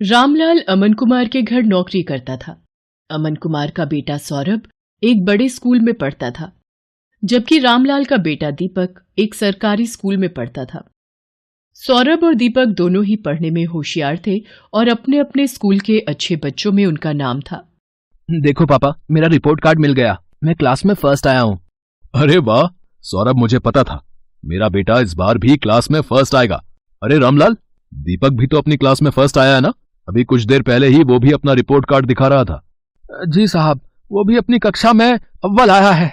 रामलाल अमन कुमार के घर नौकरी करता था। अमन कुमार का बेटा सौरभ एक बड़े स्कूल में पढ़ता था, जबकि रामलाल का बेटा दीपक एक सरकारी स्कूल में पढ़ता था। सौरभ और दीपक दोनों ही पढ़ने में होशियार थे और अपने अपने स्कूल के अच्छे बच्चों में उनका नाम था। देखो पापा, मेरा रिपोर्ट कार्ड मिल गया। मैं क्लास में फर्स्ट आया हूँ। अरे वाह सौरभ, मुझे पता था मेरा बेटा इस बार भी क्लास में फर्स्ट आएगा। अरे रामलाल, दीपक भी तो अपनी क्लास में फर्स्ट आया है ना? अभी कुछ देर पहले ही वो भी अपना रिपोर्ट कार्ड दिखा रहा था। जी साहब, वो भी अपनी कक्षा में अव्वल आया है।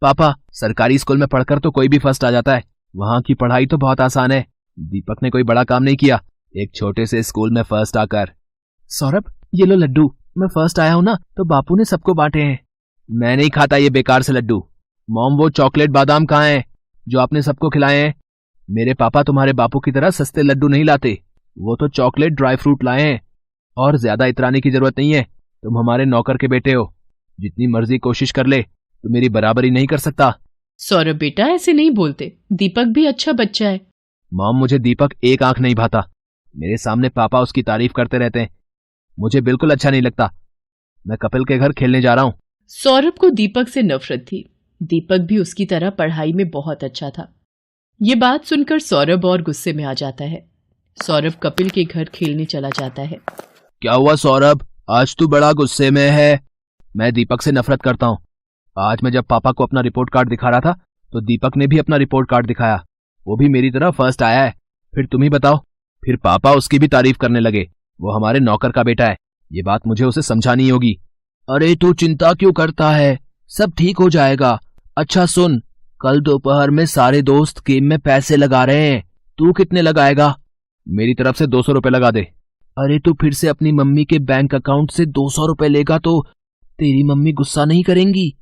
पापा, सरकारी स्कूल में पढ़कर तो कोई भी फर्स्ट आ जाता है। वहाँ की पढ़ाई तो बहुत आसान है। दीपक ने कोई बड़ा काम नहीं किया, एक छोटे से स्कूल में फर्स्ट आकर। सौरभ, ये लो लड्डू। मैं फर्स्ट आया हूँ ना, तो बापू ने सबको बांटे हैं। मैं नहीं खाता ये बेकार से लड्डू। मॉम, वो चॉकलेट बादाम कहाँ हैं जो आपने सबको खिलाए हैं? मेरे पापा तुम्हारे बापू की तरह सस्ते लड्डू नहीं लाते। वो तो चॉकलेट ड्राई फ्रूट लाए हैं। और ज्यादा इतराने की जरूरत नहीं है। तुम हमारे नौकर के बेटे हो। जितनी मर्जी कोशिश कर ले, तो मेरी बराबरी नहीं कर सकता। सौरभ बेटा, ऐसे नहीं बोलते। दीपक भी अच्छा बच्चा है। मॉम, मुझे दीपक एक आंख नहीं भाता। मेरे सामने पापा उसकी तारीफ करते रहते हैं। मुझे बिल्कुल अच्छा नहीं लगता। मैं कपिल के घर खेलने जा रहा हूँ। सौरभ को दीपक से नफरत थी। दीपक भी उसकी तरह पढ़ाई में बहुत अच्छा था। ये बात सुनकर सौरभ और गुस्से में आ जाता है। सौरभ कपिल के घर खेलने चला जाता है। क्या हुआ सौरभ, आज तू बड़ा गुस्से में है? मैं दीपक से नफरत करता हूँ। आज मैं जब पापा को अपना रिपोर्ट कार्ड दिखा रहा था, तो दीपक ने भी अपना रिपोर्ट कार्ड दिखाया। वो भी मेरी तरह फर्स्ट आया है। फिर तुम ही बताओ। फिर पापा उसकी भी तारीफ करने लगे। वो हमारे नौकर का बेटा है। ये बात मुझे उसे समझानी होगी। अरे तू चिंता क्यों करता है, सब ठीक हो जाएगा। अच्छा सुन, कल दोपहर में सारे दोस्त गेम में पैसे लगा रहे हैं। तू कितने लगाएगा? मेरी तरफ से 200 रुपए लगा दे। अरे तू फिर से अपनी मम्मी के बैंक अकाउंट से 200 रुपए लेगा तो तेरी मम्मी गुस्सा नहीं करेंगी?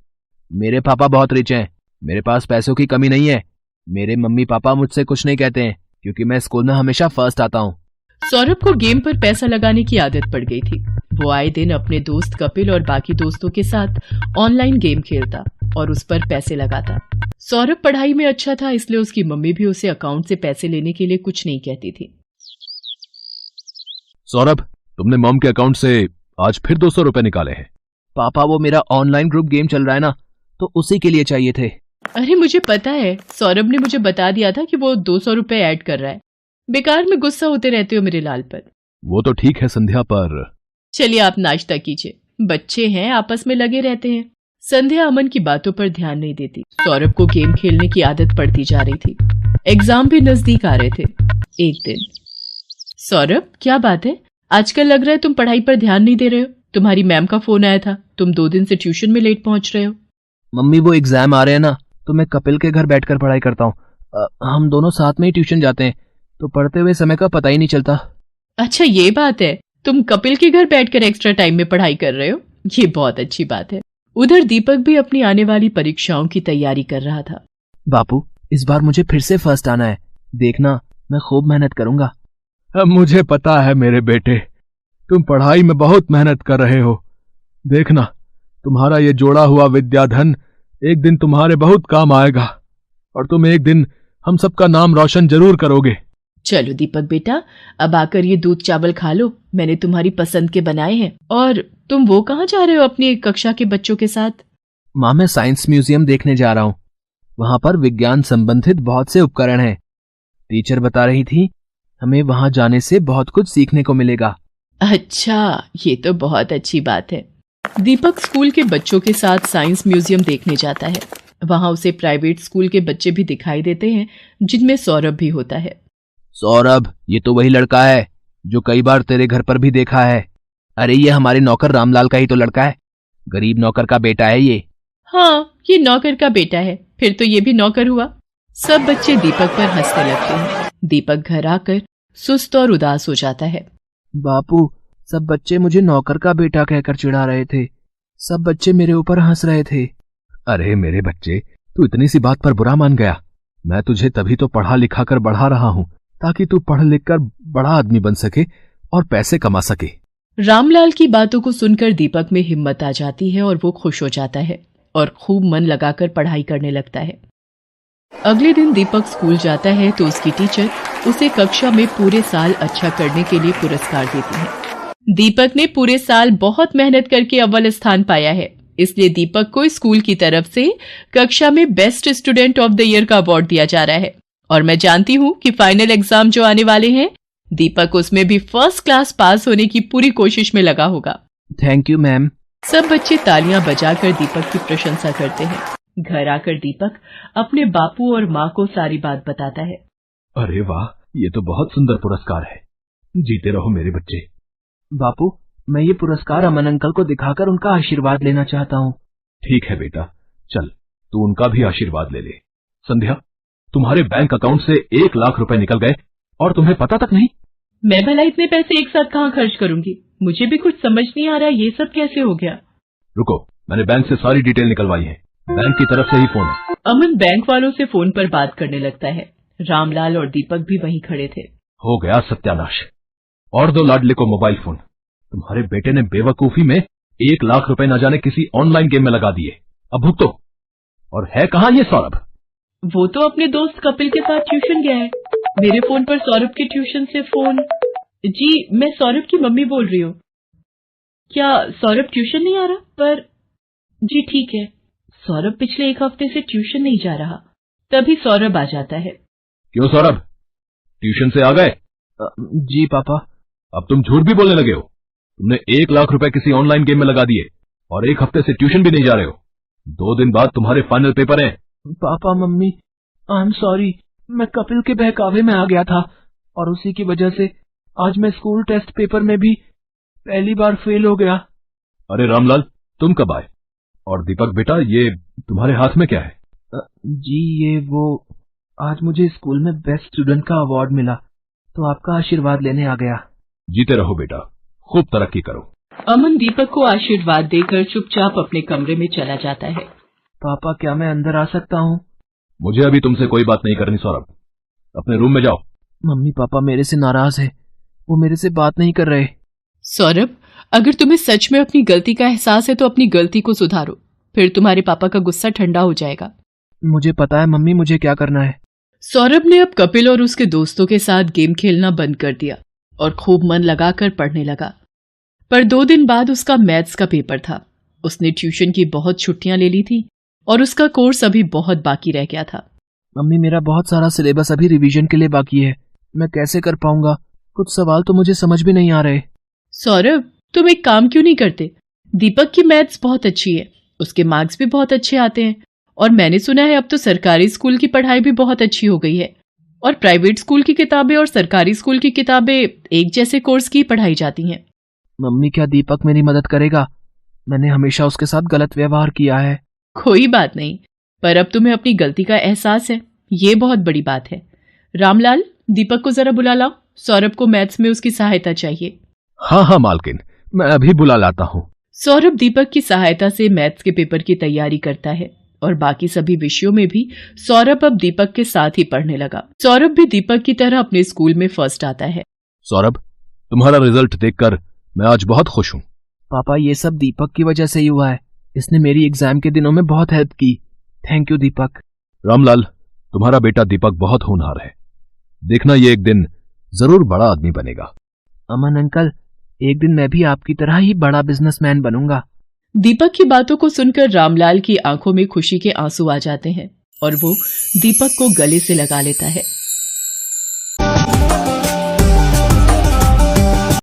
मेरे पापा बहुत रिच हैं, मेरे पास पैसों की कमी नहीं है। मेरे मम्मी पापा मुझसे कुछ नहीं कहते हैं, क्योंकि मैं स्कूल में हमेशा फर्स्ट आता हूँ। सौरभ को गेम पर पैसा लगाने की आदत पड़ गई थी। वो आए दिन अपने दोस्त कपिल और बाकी दोस्तों के साथ ऑनलाइन गेम खेलता और उस पर पैसे लगाता। सौरभ पढ़ाई में अच्छा था, इसलिए उसकी मम्मी भी उसे अकाउंट से पैसे लेने के लिए कुछ नहीं कहती थी। सौरभ, तुमने मॉम के अकाउंट से आज फिर 200 रुपए निकाले हैं। पापा, वो मेरा ऑनलाइन ग्रुप गेम चल रहा है ना, तो उसी के लिए चाहिए थे। अरे मुझे पता है, सौरभ ने मुझे बता दिया था कि वो 200 रुपए ऐड कर रहा है। बेकार में गुस्सा होते रहते हो मेरे लाल पर। वो तो ठीक है संध्या, पर चलिए आप नाश्ता कीजिए। बच्चे हैं, आपस में लगे रहते हैं। संध्या अमन की बातों पर ध्यान नहीं देती। सौरभ को गेम खेलने की आदत पड़ती जा रही थी। एग्जाम भी नजदीक आ रहे थे। एक दिन, सौरभ क्या बात है, आजकल लग रहा है तुम पढ़ाई पर ध्यान नहीं दे रहे हो। तुम्हारी मैम का फोन आया था, तुम 2 दिन से ट्यूशन में लेट पहुंच रहे हो। मम्मी, वो एग्जाम आ रहे हैं ना, तो मैं कपिल के घर बैठकर पढ़ाई करता हूँ। हम दोनों साथ में ही ट्यूशन जाते हैं, तो पढ़ते हुए समय का पता ही नहीं चलता। अच्छा ये बात है, तुम कपिल के घर बैठकर एक्स्ट्रा टाइम में पढ़ाई कर रहे हो, ये बहुत अच्छी बात है। उधर दीपक भी अपनी आने वाली परीक्षाओं की तैयारी कर रहा था। बापू, इस बार मुझे फिर से फर्स्ट आना है। देखना, मैं खूब मेहनत करूंगा। अब मुझे पता है मेरे बेटे, तुम पढ़ाई में बहुत मेहनत कर रहे हो। देखना, तुम्हारा ये जोड़ा हुआ विद्याधन एक दिन तुम्हारे बहुत काम आएगा, और तुम एक दिन हम सबका नाम रोशन जरूर करोगे। चलो दीपक बेटा, अब आकर ये दूध चावल खा लो, मैंने तुम्हारी पसंद के बनाए हैं। और तुम वो कहाँ जा रहे हो अपनी कक्षा के बच्चों के साथ? माँ, मैं साइंस म्यूजियम देखने जा रहा हूँ। वहां पर विज्ञान संबंधित बहुत से उपकरण हैं। टीचर बता रही थी, हमें वहां जाने से बहुत कुछ सीखने को मिलेगा। अच्छा, ये तो बहुत अच्छी बात है। दीपक स्कूल के बच्चों के साथ साइंस म्यूजियम देखने जाता है। वहां उसे प्राइवेट स्कूल के बच्चे भी दिखाई देते हैं, जिनमें सौरभ भी होता है। सौरभ, ये तो वही लड़का है जो कई बार तेरे घर पर भी देखा है। अरे ये हमारे नौकर रामलाल का ही तो लड़का है। गरीब नौकर का बेटा है ये। हाँ, ये नौकर का बेटा है, फिर तो ये भी नौकर हुआ। सब बच्चे दीपक पर हंसने लगते हैं। दीपक घर आकर सुस्त और उदास हो जाता है। बापू, सब बच्चे मुझे नौकर का बेटा कहकर चिढ़ा रहे थे। सब बच्चे मेरे ऊपर हंस रहे थे। अरे मेरे बच्चे, तू इतनी सी बात पर बुरा मान गया। मैं तुझे तभी तो पढ़ा लिखा कर बढ़ा रहा हूँ, ताकि तू पढ़ लिख कर बड़ा आदमी बन सके और पैसे कमा सके। रामलाल की बातों को सुनकर दीपक में हिम्मत आ जाती है और वो खुश हो जाता है और खूब मन लगाकर पढ़ाई करने लगता है। अगले दिन दीपक स्कूल जाता है तो उसकी टीचर उसे कक्षा में पूरे साल अच्छा करने के लिए पुरस्कार देती है। दीपक ने पूरे साल बहुत मेहनत करके अव्वल स्थान पाया है, इसलिए दीपक को स्कूल की तरफ से कक्षा में best student of the year का अवार्ड दिया जा रहा है। और मैं जानती हूँ कि फाइनल एग्जाम जो आने वाले हैं, दीपक उसमें भी फर्स्ट क्लास पास होने की पूरी कोशिश में लगा होगा। Thank you ma'am. सब बच्चे तालियां बजाकर दीपक की प्रशंसा करते हैं। घर आकर दीपक अपने बापू और माँ को सारी बात बताता है। अरे वाह, ये तो बहुत सुंदर पुरस्कार है। जीते रहो मेरे बच्चे। बापू, मैं ये पुरस्कार अमन अंकल को दिखाकर उनका आशीर्वाद लेना चाहता हूँ। ठीक है बेटा, चल तू उनका भी आशीर्वाद ले ले। संध्या, तुम्हारे बैंक अकाउंट से 1 लाख रुपए निकल गए और तुम्हें पता तक नहीं। मैं भला इतने पैसे एक साथ कहाँ खर्च करूंगी? मुझे भी कुछ समझ नहीं आ रहा, ये सब कैसे हो गया? रुको, मैंने बैंक से सारी डिटेल निकलवाई है। बैंक की तरफ से ही फोन है। अमन बैंक वालों से फोन पर बात करने लगता है। रामलाल और दीपक भी वहीं खड़े थे। हो गया सत्यानाश। और दो लाडले को मोबाइल फोन। तुम्हारे बेटे ने बेवकूफी में 1 लाख रुपए न जाने किसी ऑनलाइन गेम में लगा दिए। अब भुगतो। और है कहाँ ये सौरभ? वो तो अपने दोस्त कपिल के साथ ट्यूशन गया है। मेरे फोन पर सौरभ के ट्यूशन से फोन। जी, मैं सौरभ की मम्मी बोल रही हूँ। क्या सौरभ ट्यूशन नहीं आ रहा? पर जी ठीक है, सौरभ पिछले 1 हफ्ते से ट्यूशन नहीं जा रहा। तभी सौरभ आ जाता है। क्यों सौरभ, ट्यूशन से आ गए? जी पापा। अब तुम झूठ भी बोलने लगे हो। तुमने 1 लाख रुपए किसी ऑनलाइन गेम में लगा दिए और 1 हफ्ते से ट्यूशन भी नहीं जा रहे हो। 2 दिन बाद तुम्हारे फाइनल पेपर हैं। Papa mummy, I am sorry. मैं कपिल के बहकावे में आ गया था और उसी की वजह से आज मैं स्कूल टेस्ट पेपर में भी पहली बार फेल हो गया। अरे रामलाल, तुम कब आए? और दीपक बेटा, ये तुम्हारे हाथ में क्या है? जी ये वो, आज मुझे स्कूल में बेस्ट स्टूडेंट का अवार्ड मिला तो आपका आशीर्वाद लेने आ गया। जीते रहो बेटा, खूब तरक्की करो। अमन दीपक को आशीर्वाद देकर चुपचाप अपने कमरे में चला जाता है। पापा, क्या मैं अंदर आ सकता हूँ? मुझे अभी तुमसे कोई बात नहीं करनी सौरभ, अपने रूम में जाओ। मम्मी पापा मेरे से नाराज है, वो मेरे से बात नहीं कर रहे। सौरभ, अगर तुम्हें सच में अपनी गलती का एहसास है तो अपनी गलती को सुधारो, फिर तुम्हारे पापा का गुस्सा ठंडा हो जाएगा। मुझे पता है मम्मी, मुझे क्या करना है। सौरभ ने अब कपिल और उसके दोस्तों के साथ गेम खेलना बंद कर दिया और खूब मन लगाकर पढ़ने लगा। पर 2 दिन बाद उसका मैथ्स का पेपर था। उसने ट्यूशन की बहुत छुट्टियां ले ली थी और उसका कोर्स अभी बहुत बाकी रह गया था। मम्मी, मेरा बहुत सारा सिलेबस अभी रिवीजन के लिए बाकी है, मैं कैसे कर पाऊंगा? कुछ सवाल तो मुझे समझ भी नहीं आ रहे। सौरभ, तुम एक काम क्यों नहीं करते? दीपक की मैथ्स बहुत अच्छी है, उसके मार्क्स भी बहुत अच्छे आते हैं और मैंने सुना है अब तो सरकारी स्कूल की पढ़ाई भी बहुत अच्छी हो गई है और प्राइवेट स्कूल की किताबें और सरकारी स्कूल की किताबें एक जैसे कोर्स की पढ़ाई जाती हैं। मम्मी, क्या दीपक मेरी मदद करेगा? मैंने हमेशा उसके साथ गलत व्यवहार किया है। कोई बात नहीं, पर अब तुम्हें अपनी गलती का एहसास है, ये बहुत बड़ी बात है। रामलाल, दीपक को जरा बुला लाओ, सौरभ को मैथ्स में उसकी सहायता चाहिए। हाँ हाँ मालकिन, मैं अभी बुला लाता हूँ। सौरभ दीपक की सहायता से मैथ्स के पेपर की तैयारी करता है और बाकी सभी विषयों में भी सौरभ अब दीपक के साथ ही पढ़ने लगा। सौरभ भी दीपक की तरह अपने स्कूल में फर्स्ट आता है। सौरभ, तुम्हारा रिजल्ट देखकर मैं आज बहुत खुश हूँ। पापा, ये सब दीपक की वजह से ही हुआ है। इसने मेरी एग्जाम के दिनों में बहुत हेल्प की। थैंक यू दीपक। रामलाल, तुम्हारा बेटा दीपक बहुत होनहार है। देखना ये एक दिन जरूर बड़ा आदमी बनेगा। अमन अंकल, एक दिन मैं भी आपकी तरह ही बड़ा बिजनेसमैन बनूंगा। दीपक की बातों को सुनकर रामलाल की आंखों में खुशी के आंसू आ जाते हैं और वो दीपक को गले से लगा लेता है।